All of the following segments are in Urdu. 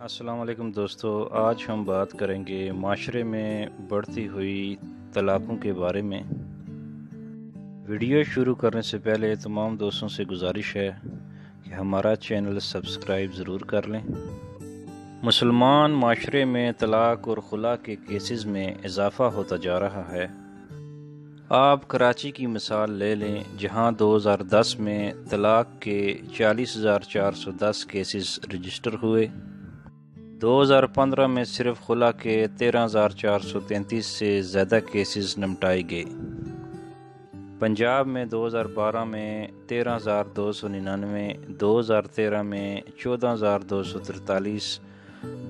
السلام علیکم دوستو، آج ہم بات کریں گے معاشرے میں بڑھتی ہوئی طلاقوں کے بارے میں۔ ویڈیو شروع کرنے سے پہلے تمام دوستوں سے گزارش ہے کہ ہمارا چینل سبسکرائب ضرور کر لیں۔ مسلمان معاشرے میں طلاق اور خلا کے کیسز میں اضافہ ہوتا جا رہا ہے۔ آپ کراچی کی مثال لے لیں، جہاں 2010 میں طلاق کے 40,410 کیسز رجسٹر ہوئے۔ 2015 میں صرف خلا کے 13,433 سے زیادہ کیسز نمٹائے گئے۔ پنجاب میں 2012 میں 13,299، 2013 میں 14,243،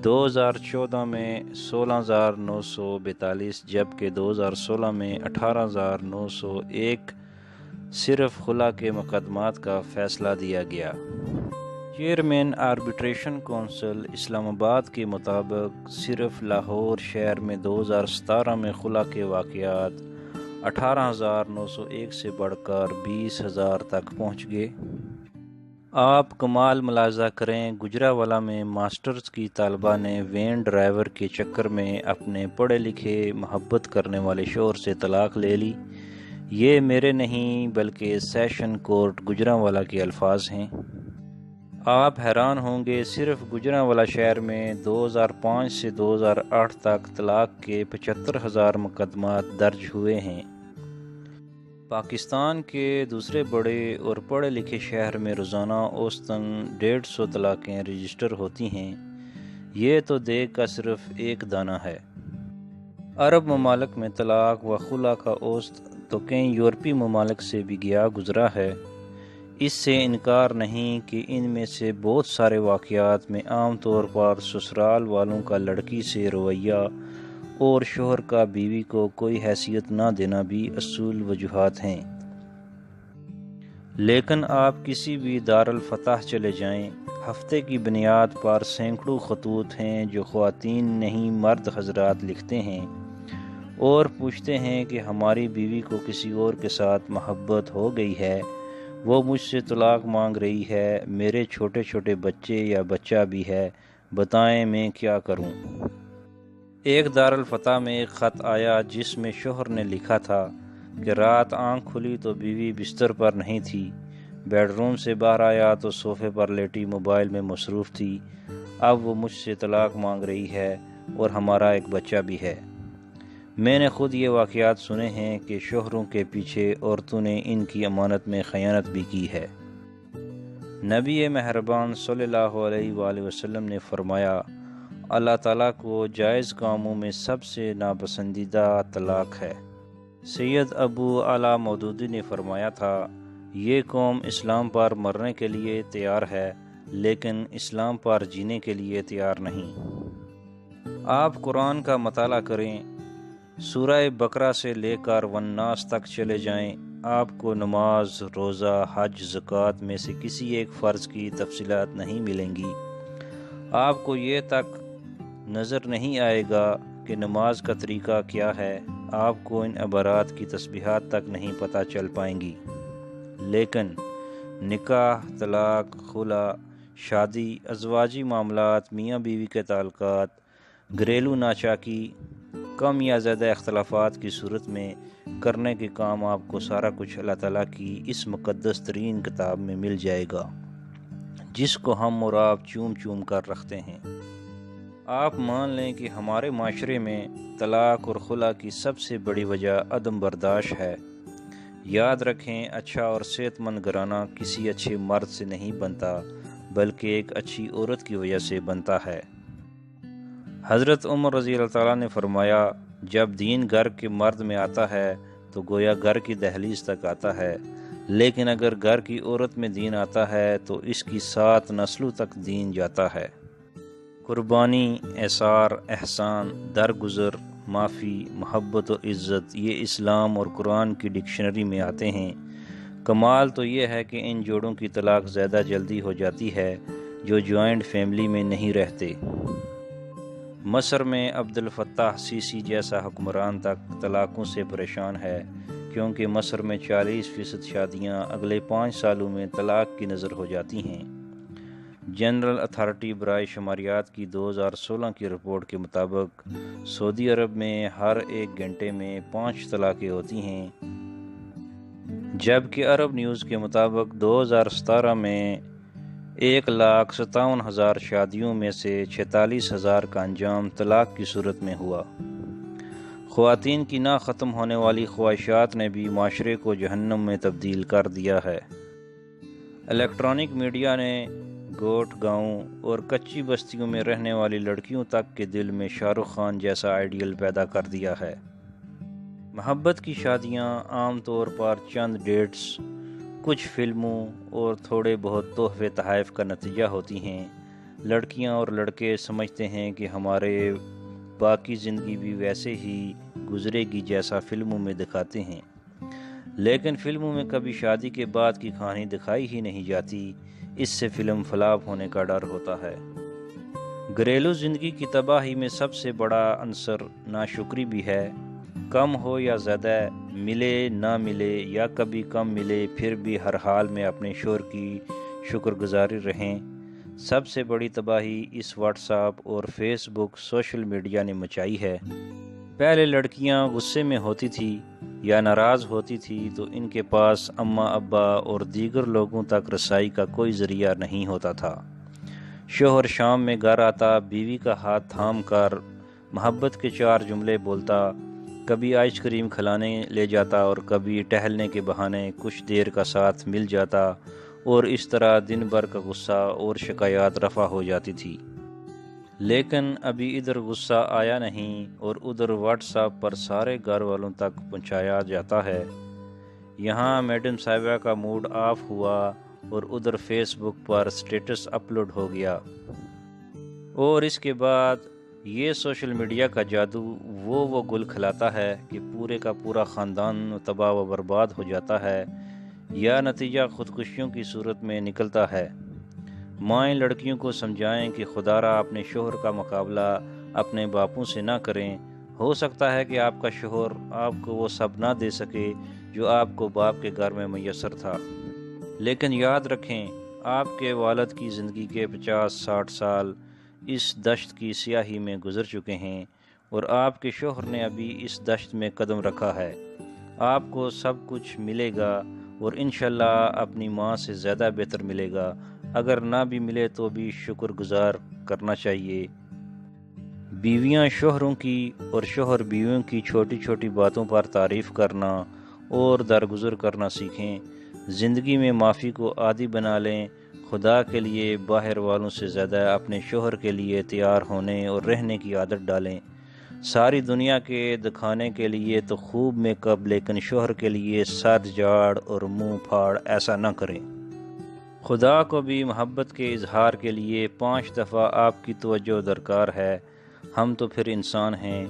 2014 میں 16,942 جبکہ 2016 میں 18,901 صرف خلا کے مقدمات کا فیصلہ دیا گیا۔ چیئرمین آربیٹریشن کونسل اسلام آباد کے مطابق صرف لاہور شہر میں 2017 میں خلا کے واقعات 18,901 سے بڑھ کر 20,000 تک پہنچ گئے۔ آپ کمال ملاحظہ کریں، گجرانوالہ میں ماسٹرز کی طالبہ نے وین ڈرائیور کے چکر میں اپنے پڑھے لکھے محبت کرنے والے شوہر سے طلاق لے لی۔ یہ میرے نہیں بلکہ سیشن کورٹ گجرانوالہ کے الفاظ ہیں۔ آپ حیران ہوں گے، صرف گجرانوالہ شہر میں 2005 سے 2008 تک طلاق کے 75,000 مقدمات درج ہوئے ہیں۔ پاکستان کے دوسرے بڑے اور پڑھے لکھے شہر میں روزانہ اوسطاً 150 طلاقیں رجسٹر ہوتی ہیں۔ یہ تو دیکھ کا صرف ایک دانہ ہے۔ عرب ممالک میں طلاق و خلا کا اوسط تو کئی یورپی ممالک سے بھی گیا گزرا ہے۔ اس سے انکار نہیں کہ ان میں سے بہت سارے واقعات میں عام طور پر سسرال والوں کا لڑکی سے رویہ اور شوہر کا بیوی کو کوئی حیثیت نہ دینا بھی اصول وجوہات ہیں۔ لیکن آپ کسی بھی دارالفتح چلے جائیں، ہفتے کی بنیاد پر سینکڑوں خطوط ہیں جو خواتین نہیں مرد حضرات لکھتے ہیں اور پوچھتے ہیں کہ ہماری بیوی کو کسی اور کے ساتھ محبت ہو گئی ہے، وہ مجھ سے طلاق مانگ رہی ہے، میرے چھوٹے چھوٹے بچے یا بچہ بھی ہے، بتائیں میں کیا کروں۔ ایک دارالفتح میں ایک خط آیا جس میں شوہر نے لکھا تھا کہ رات آنکھ کھلی تو بیوی بستر پر نہیں تھی، بیڈ روم سے باہر آیا تو صوفے پر لیٹی موبائل میں مصروف تھی، اب وہ مجھ سے طلاق مانگ رہی ہے اور ہمارا ایک بچہ بھی ہے۔ میں نے خود یہ واقعات سنے ہیں کہ شوہروں کے پیچھے عورتوں نے ان کی امانت میں خیانت بھی کی ہے۔ نبی مہربان صلی اللہ علیہ وآلہ وسلم نے فرمایا، اللہ تعالیٰ کو جائز کاموں میں سب سے ناپسندیدہ طلاق ہے۔ سید ابو اعلیٰ مودودی نے فرمایا تھا، یہ قوم اسلام پر مرنے کے لیے تیار ہے لیکن اسلام پر جینے کے لیے تیار نہیں۔ آپ قرآن کا مطالعہ کریں، سورہ بقرہ سے لے کر والناس تک چلے جائیں، آپ کو نماز، روزہ، حج، زکوٰۃ میں سے کسی ایک فرض کی تفصیلات نہیں ملیں گی۔ آپ کو یہ تک نظر نہیں آئے گا کہ نماز کا طریقہ کیا ہے، آپ کو ان عبارات کی تسبیحات تک نہیں پتہ چل پائیں گی۔ لیکن نکاح، طلاق، خلا، شادی، ازواجی معاملات، میاں بیوی کے تعلقات، گھریلو ناچاکی، کم یا زیادہ اختلافات کی صورت میں کرنے کے کام آپ کو سارا کچھ اللہ تعالیٰ کی اس مقدس ترین کتاب میں مل جائے گا جس کو ہم اور آپ چوم چوم کر رکھتے ہیں۔ آپ مان لیں کہ ہمارے معاشرے میں طلاق اور خلا کی سب سے بڑی وجہ عدم برداشت ہے۔ یاد رکھیں، اچھا اور صحت مند گھرانہ کسی اچھے مرد سے نہیں بنتا بلکہ ایک اچھی عورت کی وجہ سے بنتا ہے۔ حضرت عمر رضی اللہ تعالیٰ نے فرمایا، جب دین گھر کے مرد میں آتا ہے تو گویا گھر کی دہلیز تک آتا ہے، لیکن اگر گھر کی عورت میں دین آتا ہے تو اس کی 7 نسلوں تک دین جاتا ہے۔ قربانی، احصار، احسان، درگزر، معافی، محبت و عزت، یہ اسلام اور قرآن کی ڈکشنری میں آتے ہیں۔ کمال تو یہ ہے کہ ان جوڑوں کی طلاق زیادہ جلدی ہو جاتی ہے جو جوائنٹ فیملی میں نہیں رہتے۔ مصر میں عبد الفتاح سیسی جیسا حکمران تک طلاقوں سے پریشان ہے کیونکہ مصر میں 40% شادیاں اگلے 5 سالوں میں طلاق کی نظر ہو جاتی ہیں۔ جنرل اتھارٹی برائے شماریات کی 2016 کی رپورٹ کے مطابق سعودی عرب میں ہر 1 گھنٹے میں 5 طلاقیں ہوتی ہیں، جبکہ عرب نیوز کے مطابق 2017 میں 1,57,000 شادیوں میں سے 46,000 کا انجام طلاق کی صورت میں ہوا۔ خواتین کی نہ ختم ہونے والی خواہشات نے بھی معاشرے کو جہنم میں تبدیل کر دیا ہے۔ الیکٹرانک میڈیا نے گوٹ گاؤں اور کچی بستیوں میں رہنے والی لڑکیوں تک کے دل میں شاہ رخ خان جیسا آئیڈیل پیدا کر دیا ہے۔ محبت کی شادیاں عام طور پر چند ڈیٹس، کچھ فلموں اور تھوڑے بہت تحفے تحائف کا نتیجہ ہوتی ہیں۔ لڑکیاں اور لڑکے سمجھتے ہیں کہ ہمارے باقی زندگی بھی ویسے ہی گزرے گی جیسا فلموں میں دکھاتے ہیں، لیکن فلموں میں کبھی شادی کے بعد کی کہانی دکھائی ہی نہیں جاتی۔ اس سے فلم فلاپ ہونے کا ڈر ہوتا ہے۔ گھریلو زندگی کی تباہی میں سب سے بڑا عنصر ناشکری بھی ہے۔ کم ہو یا زیادہ، ملے نہ ملے یا کبھی کم ملے، پھر بھی ہر حال میں اپنے شوہر کی شکر گزاری رہیں۔ سب سے بڑی تباہی اس واٹس ایپ اور فیس بک سوشل میڈیا نے مچائی ہے۔ پہلے لڑکیاں غصے میں ہوتی تھی یا ناراض ہوتی تھی تو ان کے پاس اماں ابا اور دیگر لوگوں تک رسائی کا کوئی ذریعہ نہیں ہوتا تھا۔ شوہر شام میں گھر آتا، بیوی کا ہاتھ تھام کر محبت کے 4 جملے بولتا، کبھی آئس کریم کھلانے لے جاتا اور کبھی ٹہلنے کے بہانے کچھ دیر کا ساتھ مل جاتا، اور اس طرح دن بھر کا غصہ اور شکایات رفع ہو جاتی تھی۔ لیکن ابھی ادھر غصہ آیا نہیں اور ادھر واٹس ایپ پر سارے گھر والوں تک پہنچایا جاتا ہے۔ یہاں میڈم صاحبہ کا موڈ آف ہوا اور ادھر فیس بک پر سٹیٹس اپلوڈ ہو گیا، اور اس کے بعد یہ سوشل میڈیا کا جادو وہ گل کھلاتا ہے کہ پورے کا پورا خاندان تباہ و برباد ہو جاتا ہے یا نتیجہ خودکشیوں کی صورت میں نکلتا ہے۔ مائیں لڑکیوں کو سمجھائیں کہ خدا را اپنے شوہر کا مقابلہ اپنے باپوں سے نہ کریں۔ ہو سکتا ہے کہ آپ کا شوہر آپ کو وہ سب نہ دے سکے جو آپ کو باپ کے گھر میں میسر تھا، لیکن یاد رکھیں آپ کے والد کی زندگی کے 50-60 سال اس دشت کی سیاہی میں گزر چکے ہیں، اور آپ کے شوہر نے ابھی اس دشت میں قدم رکھا ہے۔ آپ کو سب کچھ ملے گا اور انشاءاللہ اپنی ماں سے زیادہ بہتر ملے گا۔ اگر نہ بھی ملے تو بھی شکر گزار کرنا چاہیے۔ بیویاں شوہروں کی اور شوہر بیویوں کی چھوٹی چھوٹی باتوں پر تعریف کرنا اور درگزر کرنا سیکھیں۔ زندگی میں معافی کو عادی بنا لیں۔ خدا کے لیے باہر والوں سے زیادہ اپنے شوہر کے لیے تیار ہونے اور رہنے کی عادت ڈالیں۔ ساری دنیا کے دکھانے کے لیے تو خوب میک اپ، لیکن شوہر کے لیے سر جھاڑ اور منہ پھاڑ ایسا نہ کریں۔ خدا کو بھی محبت کے اظہار کے لیے 5 دفعہ آپ کی توجہ درکار ہے۔ ہم تو پھر انسان ہیں۔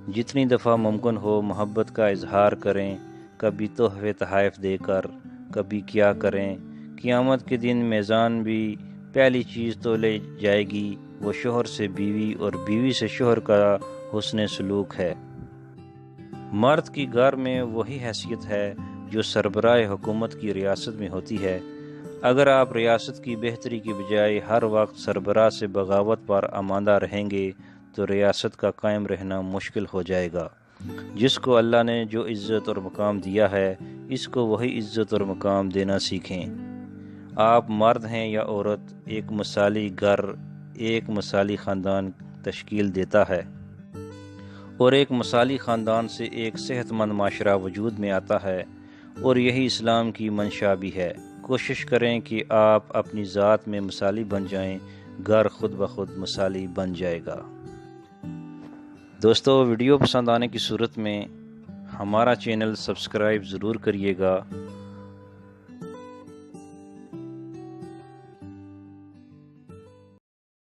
جتنی دفعہ ممکن ہو محبت کا اظہار کریں، کبھی تحفے تحائف دے کر، کبھی کیا کریں۔ قیامت کے دن میزان بھی پہلی چیز تو لے جائے گی، وہ شوہر سے بیوی اور بیوی سے شوہر کا حسن سلوک ہے۔ مرد کی گھر میں وہی حیثیت ہے جو سربراہ حکومت کی ریاست میں ہوتی ہے۔ اگر آپ ریاست کی بہتری کی بجائے ہر وقت سربراہ سے بغاوت پر آمادہ رہیں گے تو ریاست کا قائم رہنا مشکل ہو جائے گا۔ جس کو اللہ نے جو عزت اور مقام دیا ہے، اس کو وہی عزت اور مقام دینا سیکھیں۔ آپ مرد ہیں یا عورت، ایک مثالی گھر ایک مثالی خاندان تشکیل دیتا ہے، اور ایک مثالی خاندان سے ایک صحت مند معاشرہ وجود میں آتا ہے، اور یہی اسلام کی منشا بھی ہے۔ کوشش کریں کہ آپ اپنی ذات میں مثالی بن جائیں، گھر خود بخود مثالی بن جائے گا۔ دوستو، ویڈیو پسند آنے کی صورت میں ہمارا چینل سبسکرائب ضرور کریے گا